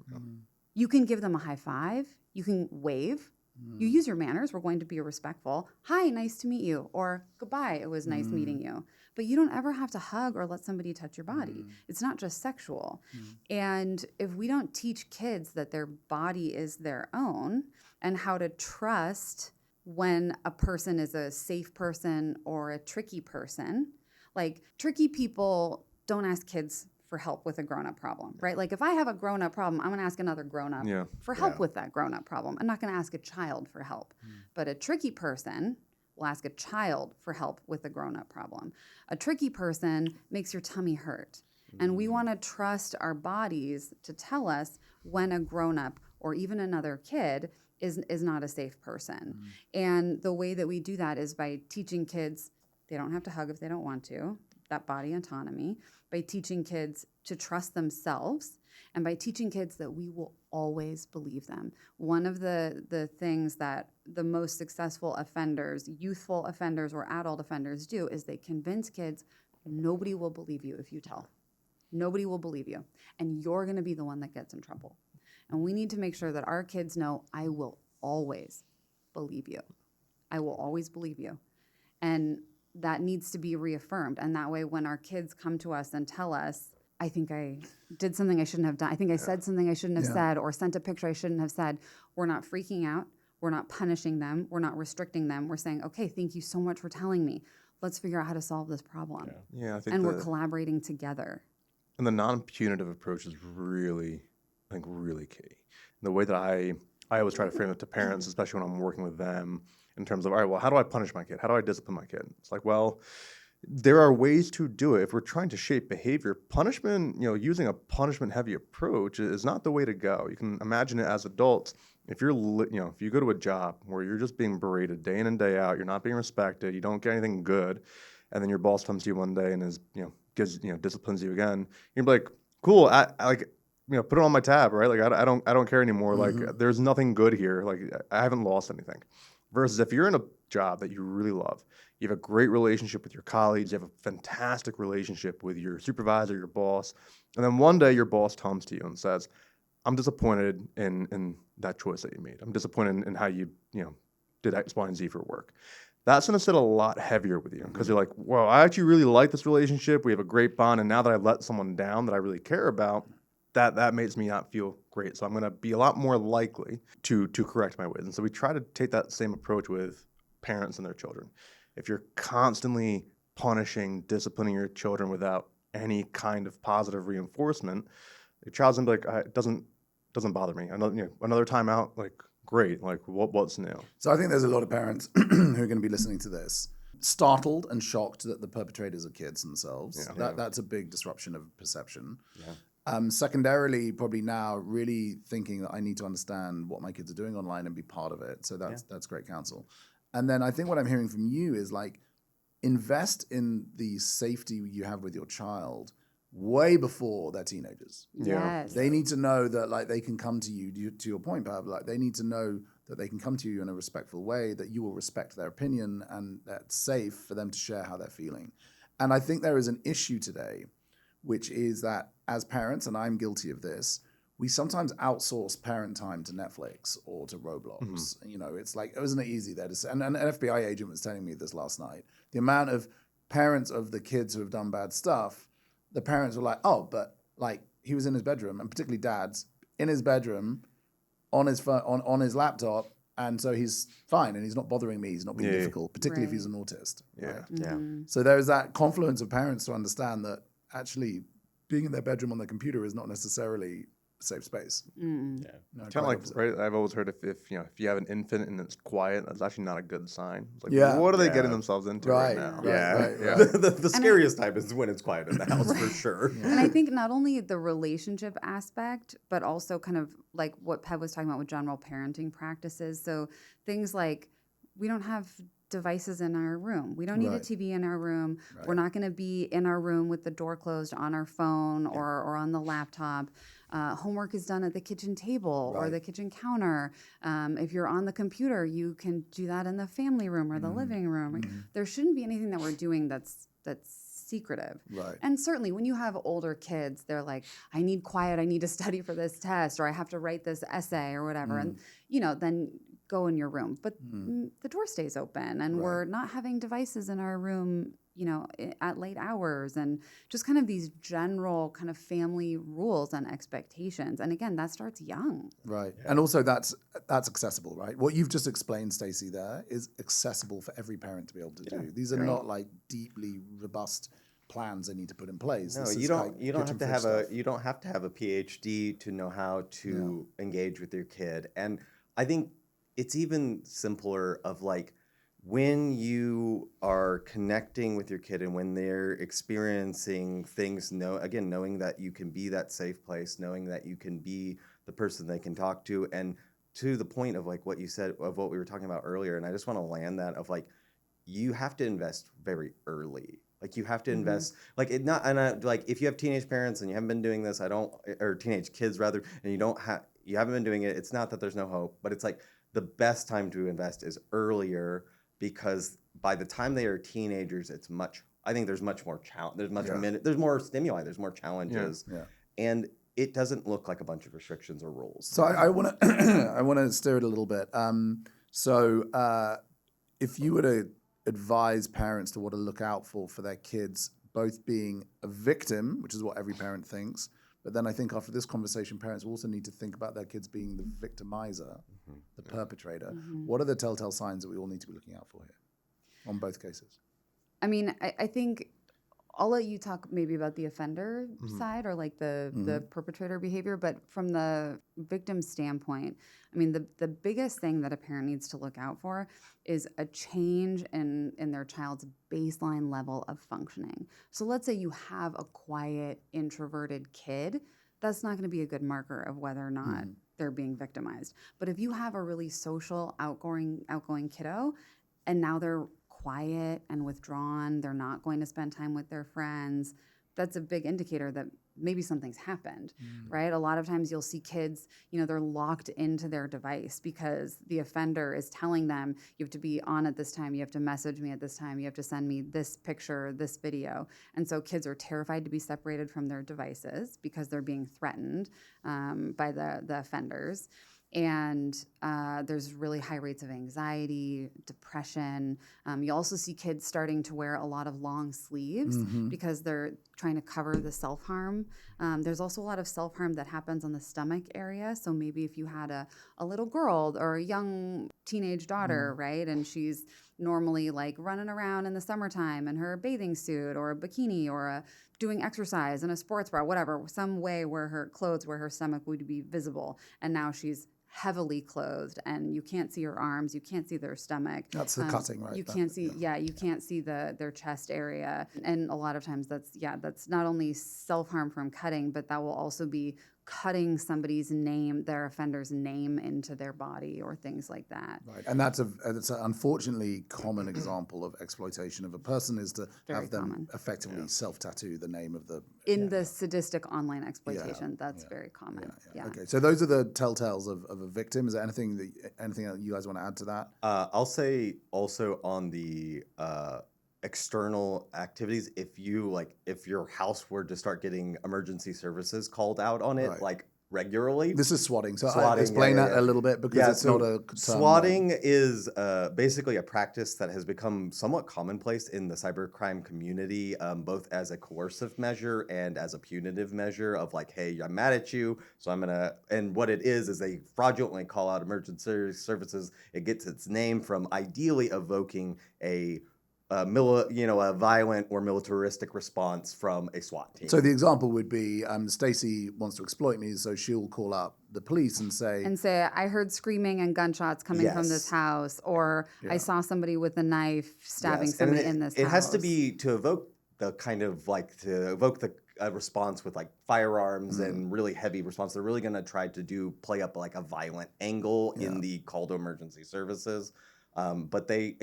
You can give them a high five. You can wave. You use your manners. We're going to be respectful. Hi, nice to meet you. Or goodbye, it was nice meeting you. But you don't ever have to hug or let somebody touch your body. It's not just sexual. And if we don't teach kids that their body is their own and how to trust when a person is a safe person or a tricky person, like tricky people don't ask kids for help with a grown-up problem, right? Like if I have a grown-up problem, I'm going to ask another grown-up for help with that grown-up problem. I'm not going to ask a child for help. But a tricky person will ask a child for help with a grown-up problem. A tricky person makes your tummy hurt. And we want to trust our bodies to tell us when a grown-up or even another kid is not a safe person. And the way that we do that is by teaching kids they don't have to hug if they don't want to, that body autonomy, by teaching kids to trust themselves, and by teaching kids that we will always believe them. One of the things that the most successful offenders, youthful offenders or adult offenders do is they convince kids, nobody will believe you if you tell. Nobody will believe you. And you're going to be the one that gets in trouble. And we need to make sure that our kids know, I will always believe you. I will always believe you. And that needs to be reaffirmed. And that way, when our kids come to us and tell us, I think I did something I shouldn't have done, I think I said something I shouldn't have said, or sent a picture I shouldn't have said, we're not freaking out. We're not punishing them. We're not restricting them. We're saying, okay, thank you so much for telling me. Let's figure out how to solve this problem. Yeah, I think and we're collaborating together. And the non-punitive approach is really, I think, really key. The way that I always try to frame it to parents, especially when I'm working with them, in terms of, all right, well, how do I punish my kid? How do I discipline my kid? It's like, well, there are ways to do it. If we're trying to shape behavior, punishment, using a punishment-heavy approach is not the way to go. You can imagine it as adults. If you're, if you go to a job where you're just being berated day in and day out, you're not being respected, you don't get anything good, and then your boss comes to you one day and disciplines you again, you're like, cool, I put it on my tab, right? Like I don't care anymore. Like there's nothing good here. Like I haven't lost anything. Versus if you're in a job that you really love, you have a great relationship with your colleagues, you have a fantastic relationship with your supervisor, your boss, and then one day your boss comes to you and says, I'm disappointed in that choice that you made. I'm disappointed in how you did X, Y, and Z for work. That's going to sit a lot heavier with you because you're like, well, I actually really like this relationship. We have a great bond, and now that I've let someone down that I really care about, that makes me not feel great. So I'm going to be a lot more likely to correct my ways. And so we try to take that same approach with parents and their children. If you're constantly punishing, disciplining your children without any kind of positive reinforcement, your child's going to be like, it doesn't bother me. Another time out, like, great. Like, what's new? So I think there's a lot of parents who are going to be listening to this, startled and shocked that the perpetrators are kids themselves. That's a big disruption of perception. Secondarily, probably now really thinking that I need to understand what my kids are doing online and be part of it. So that's great counsel. And then I think what I'm hearing from you is like, invest in the safety you have with your child way before they're teenagers. Yes. They need to know that like they can come to you, to your point, Pav, like they need to know that they can come to you in a respectful way, that you will respect their opinion, and that's safe for them to share how they're feeling. And I think there is an issue today, which is that as parents, and I'm guilty of this, we sometimes outsource parent time to Netflix or to Roblox. It's like, isn't it easy there to say? And an FBI agent was telling me this last night. The amount of parents of the kids who have done bad stuff, the parents were like, oh, but like he was in his bedroom, and particularly dads, in his bedroom, on his phone, on his laptop, and so he's fine, and he's not bothering me, he's not being difficult, particularly if he's an autist. So there's that confluence of parents to understand that actually being in their bedroom on their computer is not necessarily a safe space. Kind of like, right? I've always heard if you have an infant and it's quiet, that's actually not a good sign. It's like, what are they getting themselves into right now? Right. The scariest time is when it's quiet in the house, for sure. And I think not only the relationship aspect, but also kind of like what Pev was talking about with general parenting practices. So things like, we don't have devices in our room. We don't need a TV in our room. We're not going to be in our room with the door closed on our phone or on the laptop. Homework is done at the kitchen table or the kitchen counter. If you're on the computer, you can do that in the family room or the living room. There shouldn't be anything that we're doing that's secretive. And certainly when you have older kids, they're like, I need quiet, I need to study for this test, or I have to write this essay or whatever. And then go in your room, but the door stays open, and we're not having devices in our room, at late hours, and just kind of these general kind of family rules and expectations. And again, that starts young. Right. Yeah. And also that's accessible, right? What you've just explained, Stacey, there is accessible for every parent to be able to do. These are not like deeply robust plans they need to put in place. No, you don't have to have a PhD to know how to engage with your kid. And I think it's even simpler of like when you are connecting with your kid and when they're experiencing things, knowing that you can be that safe place, knowing that you can be the person they can talk to, and to the point of like what you said of what we were talking about earlier. And I just want to land that of like, you have to invest very early. Like you have to invest, like it not, and like if you have teenage parents and you haven't been doing this, or teenage kids rather, and you haven't been doing it. It's not that there's no hope, but it's like the best time to invest is earlier, because by the time they are teenagers, I think there's much more challenge. There's more stimuli. There's more challenges, and it doesn't look like a bunch of restrictions or rules. So I want to I want to steer it a little bit. If you were to advise parents to what to look out for their kids, both being a victim, which is what every parent thinks, but then I think after this conversation, parents also need to think about their kids being the victimizer, the perpetrator. What are the telltale signs that we all need to be looking out for here on both cases? I mean, I think I'll let you talk maybe about the offender side or like the perpetrator behavior, but from the victim standpoint, I mean, the biggest thing that a parent needs to look out for is a change in their child's baseline level of functioning. So let's say you have a quiet, introverted kid. That's not going to be a good marker of whether or not they're being victimized. But if you have a really social, outgoing kiddo, and now they're quiet and withdrawn, they're not going to spend time with their friends, that's a big indicator that maybe something's happened, right? A lot of times you'll see kids, they're locked into their device because the offender is telling them, you have to be on at this time, you have to message me at this time, you have to send me this picture, this video. And so kids are terrified to be separated from their devices because they're being threatened by the offenders. And there's really high rates of anxiety, depression. You also see kids starting to wear a lot of long sleeves because they're trying to cover the self-harm. There's also a lot of self-harm that happens on the stomach area. So maybe if you had a little girl or a young teenage daughter, right, and she's normally like running around in the summertime in her bathing suit or a bikini or doing exercise in a sports bra, whatever, some way where her clothes, where her stomach would be visible, and now she's heavily clothed and you can't see her arms, you can't see their stomach. That's the cutting, right? You can't see, you can't see their chest area. And a lot of times that's not only self-harm from cutting, but that will also be cutting somebody's name, their offender's name into their body or things like that. Right, and that's an unfortunately common example of exploitation of a person is to have them effectively self-tattoo the name of the... In the sadistic online exploitation, that's very common. Okay, so those are the telltales of a victim. Is there anything that you guys want to add to that? I'll say also on the... external activities, if your house were to start getting emergency services called out on it regularly. This is swatting. So I'll explain that a little bit because it's not a term. Swatting is basically a practice that has become somewhat commonplace in the cybercrime community, both as a coercive measure and as a punitive measure of like, hey, I'm mad at you, so I'm gonna. And what it is they fraudulently call out emergency services. It gets its name from ideally evoking a violent or militaristic response from a SWAT team. So the example would be Stacy wants to exploit me, so she'll call up the police and say, I heard screaming and gunshots coming from this house, or I saw somebody with a knife stabbing somebody in this house. It has to be to evoke the kind of the response with like firearms and really heavy response. They're really going to try to play up like a violent angle in the call to emergency services. But they,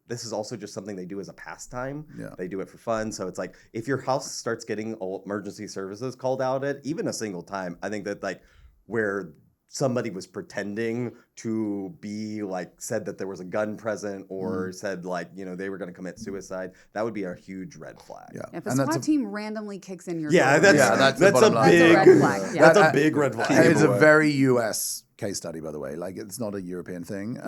this is also just something they do as a pastime. Yeah. They do it for fun. So it's like, if your house starts getting emergency services called out at even a single time, I think that like where somebody was pretending to be said that there was a gun present or said they were going to commit suicide, that would be a huge red flag. Yeah. If a SWAT team randomly kicks in your door, that's a big red flag. Yeah. That's a big red flag. It's a very U.S. case study, by the way. Like, it's not a European thing,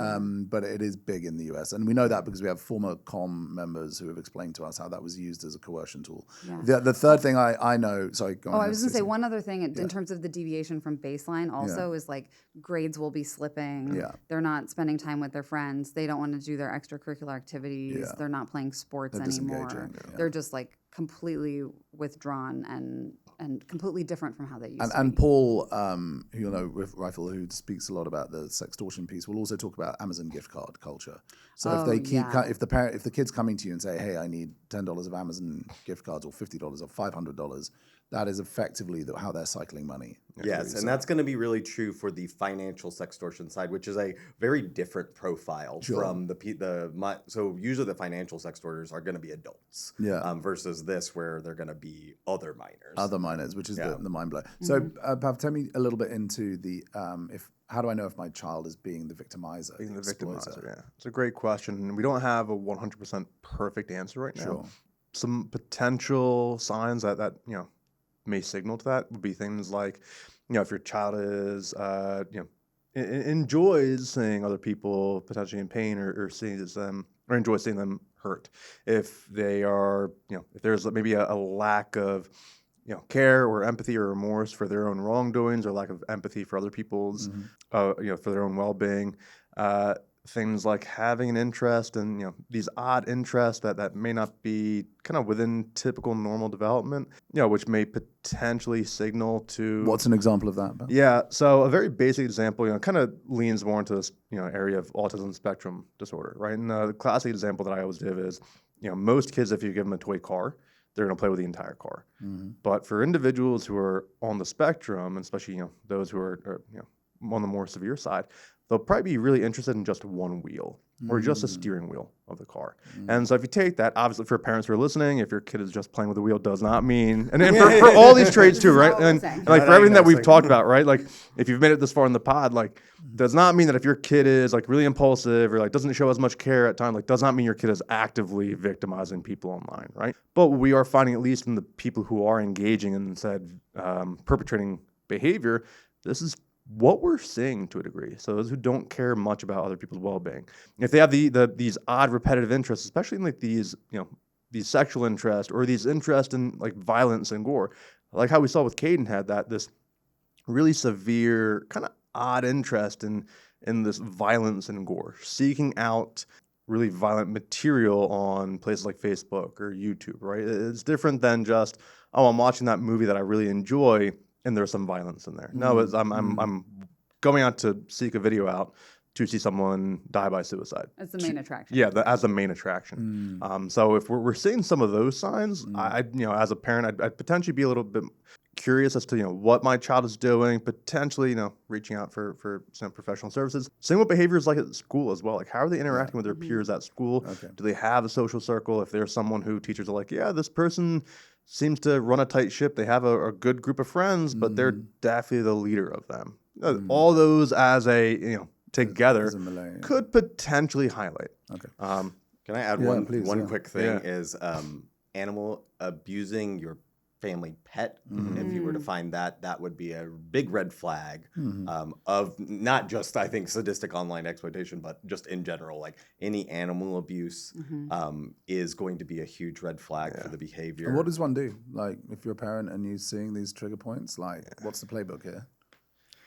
but it is big in the US. And we know that because we have former COM members who have explained to us how that was used as a coercion tool. Yeah. The third thing I know, sorry, go on. I was going to say one other thing in terms of the deviation from baseline also is like grades will be slipping. Yeah. They're not spending time with their friends. They don't want to do their extracurricular activities. Yeah. They're not playing sports They're anymore. disengaging, They're just like completely withdrawn and completely different from how they used to be. And Paul, who you'll know with Rifle, who speaks a lot about the sextortion piece, will also talk about Amazon gift card culture. So if they keep, if the kid's coming to you and say, "Hey, I need $10 of Amazon gift cards, or $50 or $500," that is effectively how they're cycling money. Yes, and that's going to be really true for the financial sextortion side, which is a very different profile from so usually the financial sextorters are going to be adults, versus this where they're going to be other minors, which is the mind blow. So, Pav, tell me a little bit into the how do I know if my child is being the victimizer? Being the victimizer, yeah. It's a great question. We don't have a 100% perfect answer right now. Sure. Some potential signs that may signal to that would be things like, if your child is, enjoys seeing other people potentially in pain or sees them, or enjoys seeing them hurt. If they are, if there's maybe a lack of, care or empathy or remorse for their own wrongdoings, or lack of empathy for other people's, for their own well-being. Things like having an interest in, these odd interests that may not be kind of within typical normal development, which may potentially signal to... What's an example of that, Ben? Yeah, so a very basic example, kind of leans more into this, area of autism spectrum disorder, right? And the classic example that I always give is, most kids, if you give them a toy car, they're going to play with the entire car. But for individuals who are on the spectrum, and especially, those who are on the more severe side, they'll probably be really interested in just one wheel or just a steering wheel of the car. And so if you take that, obviously for parents who are listening, if your kid is just playing with the wheel does not mean, and for all these traits too, right? And like for everything that we've talked about, right? Like if you've made it this far in the pod, like does not mean that if your kid is like really impulsive or like doesn't show as much care at times, like does not mean your kid is actively victimizing people online, right? But we are finding, at least in the people who are engaging in said perpetrating behavior, this is what we're seeing to a degree. So those who don't care much about other people's well-being, if they have these odd repetitive interests, especially in like these sexual interests or these interests in like violence and gore, like how we saw with Caden had this really severe kind of odd interest in this violence and gore, seeking out really violent material on places like Facebook or YouTube, right? It's different than just, I'm watching that movie that I really enjoy and there's some violence in there. No, I'm going out to seek a video out to see someone die by suicide. That's the main attraction. Yeah, as the main attraction. So if we're seeing some of those signs, I as a parent, I'd potentially be a little bit curious as to what my child is doing, potentially reaching out for some professional services. Same with behaviors like at school as well. Like how are they interacting with their peers at school? Okay. Do they have a social circle? If there's someone who teachers are like, yeah, this person seems to run a tight ship. They have a good group of friends, but they're definitely the leader of them. All those as a together could potentially highlight. Okay. Can I add one quick thing? Is animal abusing your family pet. If you were to find that would be a big red flag of not just, I think, sadistic online exploitation, but just in general, like any animal abuse is going to be a huge red flag for the behavior. And what does one do? Like, if you're a parent and you're seeing these trigger points, like, what's the playbook here?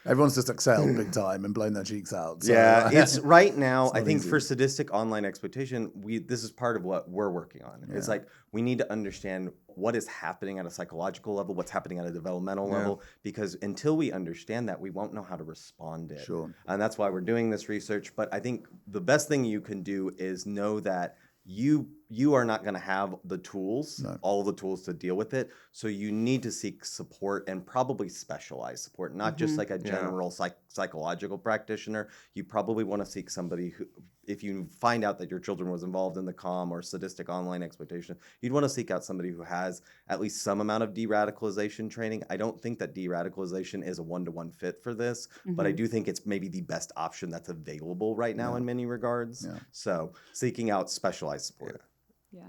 Everyone's just excelled big time and blown their cheeks out. So, it's right now, I think, for sadistic online exploitation, this is part of what we're working on. It's like we need to understand what is happening at a psychological level, what's happening at a developmental level, because until we understand that, we won't know how to respond to it. Sure. And that's why we're doing this research. But I think the best thing you can do is know that you are not going to have the tools, all the tools to deal with it. So you need to seek support and probably specialized support, not just like a general psychological practitioner. You probably want to seek somebody who, if you find out that your children was involved in the COM or sadistic online exploitation, you'd want to seek out somebody who has at least some amount of de-radicalization training. I don't think that de-radicalization is a one-to-one fit for this, but I do think it's maybe the best option that's available right now in many regards. So seeking out specialized support.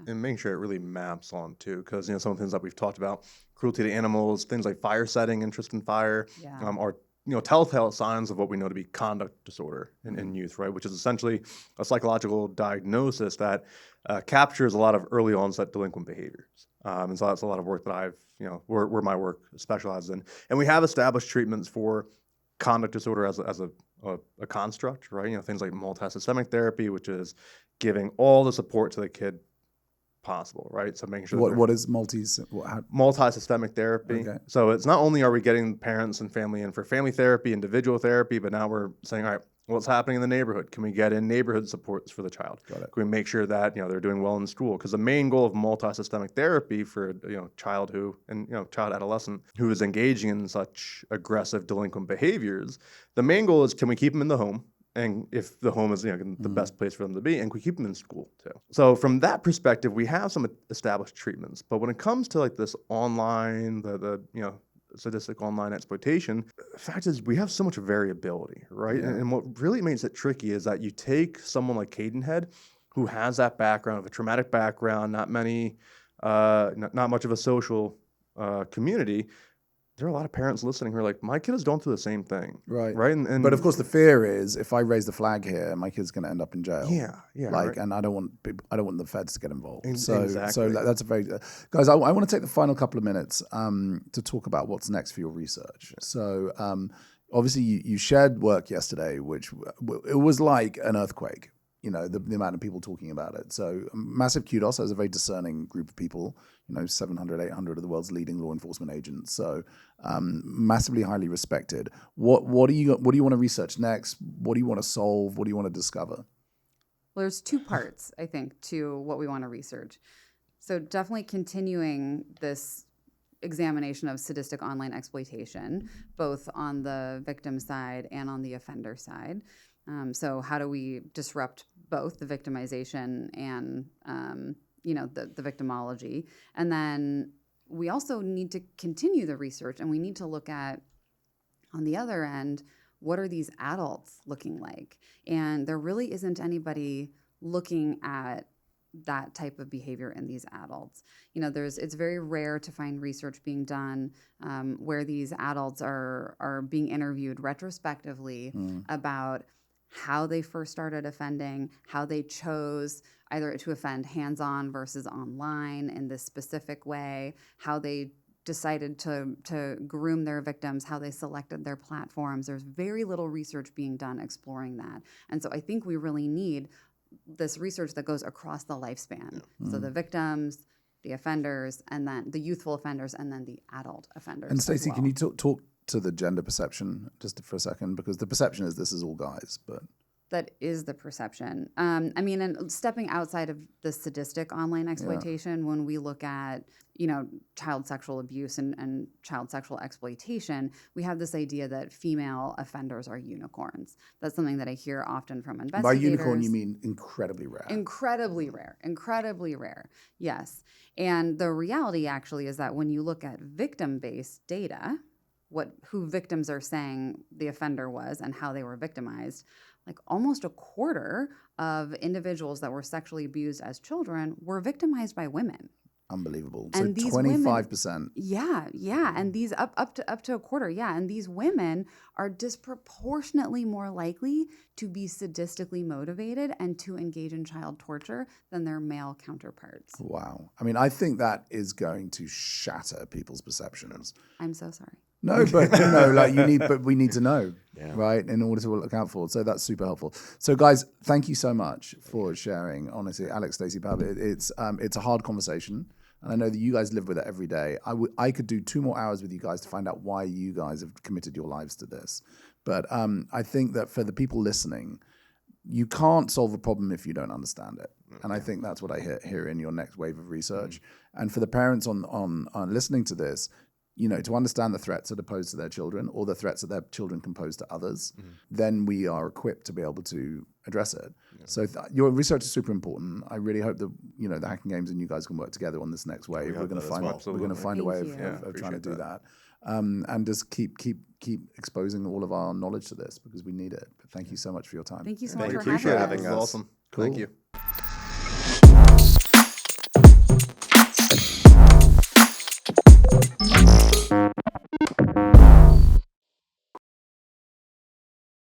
And making sure it really maps on too, because some of the things that we've talked about, cruelty to animals, things like fire setting, interest in fire, are telltale signs of what we know to be conduct disorder in youth, right? Which is essentially a psychological diagnosis that captures a lot of early onset delinquent behaviors. And so that's a lot of work that I've, where my work specializes in. And we have established treatments for conduct disorder as a construct, right? Things like multisystemic therapy, which is giving all the support to the kid possible, right? So making sure what is multisystemic therapy. Okay. So it's not only are we getting parents and family in for family therapy, individual therapy, but now we're saying, all right, what's happening in the neighborhood? Can we get in neighborhood supports for the child? Got it. Can we make sure that they're doing well in school? Because the main goal of multisystemic therapy for child adolescent who is engaging in such aggressive delinquent behaviors, the main goal is, can we keep them in the home? And if the home is the best place for them to be, and we keep them in school too. So from that perspective, we have some established treatments. But when it comes to like this online, the sadistic online exploitation, the fact is we have so much variability, right? Yeah. And what really makes it tricky is that you take someone like Cadenhead, who has that background of a traumatic background, not much of a social community. There are a lot of parents listening who are like, my kid has gone through the same thing. Right. And but of course the fear is, if I raise the flag here, my kid's going to end up in jail. Yeah. Right. And I don't want the feds to get involved. Exactly. So that's a very, guys, I want to take the final couple of minutes to talk about what's next for your research. So obviously you shared work yesterday, which it was like an earthquake. The amount of people talking about it. So massive kudos as a very discerning group of people, 700, 800 of the world's leading law enforcement agents. So massively highly respected. What do you want to research next? What do you want to solve? What do you want to discover? Well, there's two parts, I think, to what we want to research. So definitely continuing this examination of sadistic online exploitation, both on the victim side and on the offender side. So how do we disrupt both the victimization and, the victimology? And then we also need to continue the research, and we need to look at, on the other end, what are these adults looking like? And there really isn't anybody looking at that type of behavior in these adults. It's very rare to find research being done where these adults are being interviewed retrospectively about how they first started offending, how they chose either to offend hands-on versus online in this specific way, how they decided to groom their victims, how they selected their platforms. There's very little research being done exploring that. And so I think we really need this research that goes across the lifespan. Yeah. So the victims, the offenders, and then the youthful offenders, and then the adult offenders. And Stacy, can you talk to the gender perception just for a second? Because the perception is this is all guys, but... That is the perception. And stepping outside of the sadistic online exploitation, when we look at, child sexual abuse and child sexual exploitation, we have this idea that female offenders are unicorns. That's something that I hear often from investigators. By unicorn, you mean incredibly rare. Incredibly rare, yes. And the reality actually is that when you look at victim-based data, who victims are saying the offender was and how they were victimized, like almost a quarter of individuals that were sexually abused as children were victimized by women. Unbelievable. And so these 25%. Women, yeah. And these up to a quarter, yeah. And these women are disproportionately more likely to be sadistically motivated and to engage in child torture than their male counterparts. Wow. I think that is going to shatter people's perceptions. I'm so sorry. No, but we need to know, right, in order to look out for it. So that's super helpful. So guys, thank you so much for sharing. Honestly, Alex, Stacy, Pev, it's a hard conversation, and I know that you guys live with it every day. I could do 2 more hours with you guys to find out why you guys have committed your lives to this. But I think that for the people listening, you can't solve a problem if you don't understand it. And I think that's what I hear in your next wave of research. And for the parents on listening to this, to understand the threats that are posed to their children or the threats that their children can pose to others, then we are equipped to be able to address it. Yeah. So your research is super important. I really hope that, the Hacking Games and you guys can work together on this next wave. We're going to find a way of trying to do that. And just keep exposing all of our knowledge to this because we need it. But thank you so much for your time. Thank you so much for having us. Awesome. Cool. Thank you.